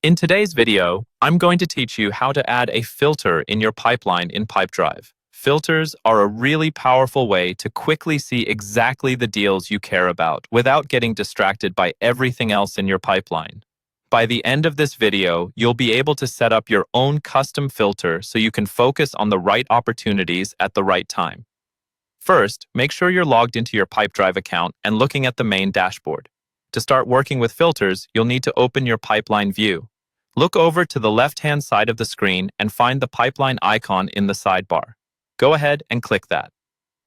In today's video, I'm going to teach you how to add a filter in your pipeline in Pipedrive. Filters are a really powerful way to quickly see exactly the deals you care about without getting distracted by everything else in your pipeline. By the end of this video, you'll be able to set up your own custom filter so you can focus on the right opportunities at the right time. First, make sure you're logged into your Pipedrive account and looking at the main dashboard. To start working with filters, you'll need to open your pipeline view. Look over to the left-hand side of the screen and find the pipeline icon in the sidebar. Go ahead and click that.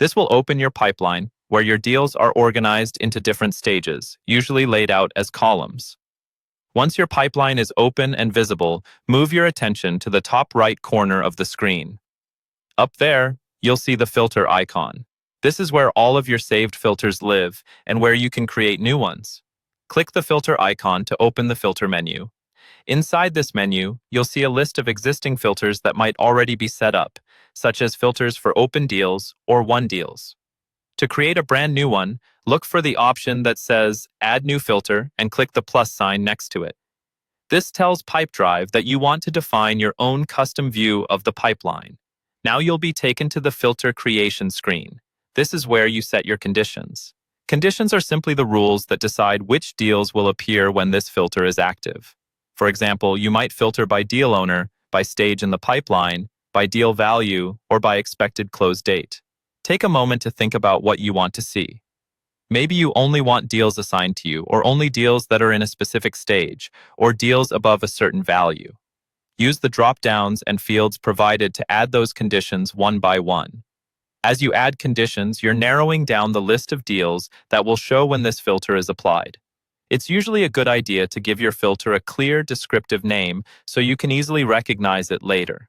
This will open your pipeline, where your deals are organized into different stages, usually laid out as columns. Once your pipeline is open and visible, move your attention to the top right corner of the screen. Up there, you'll see the filter icon. This is where all of your saved filters live and where you can create new ones. Click the filter icon to open the filter menu. Inside this menu, you'll see a list of existing filters that might already be set up, such as filters for open deals or won deals. To create a brand new one, look for the option that says Add New Filter and click the plus sign next to it. This tells Pipedrive that you want to define your own custom view of the pipeline. Now you'll be taken to the filter creation screen. This is where you set your conditions. Conditions are simply the rules that decide which deals will appear when this filter is active. For example, you might filter by deal owner, by stage in the pipeline, by deal value, or by expected close date. Take a moment to think about what you want to see. Maybe you only want deals assigned to you, or only deals that are in a specific stage, or deals above a certain value. Use the drop-downs and fields provided to add those conditions one by one. As you add conditions, you're narrowing down the list of deals that will show when this filter is applied. It's usually a good idea to give your filter a clear, descriptive name so you can easily recognize it later.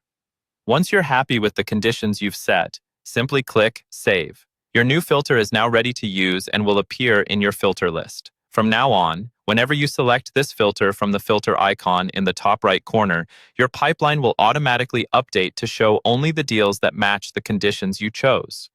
Once you're happy with the conditions you've set, simply click Save. Your new filter is now ready to use and will appear in your filter list. From now on, whenever you select this filter from the filter icon in the top right corner, your pipeline will automatically update to show only the deals that match the conditions you chose.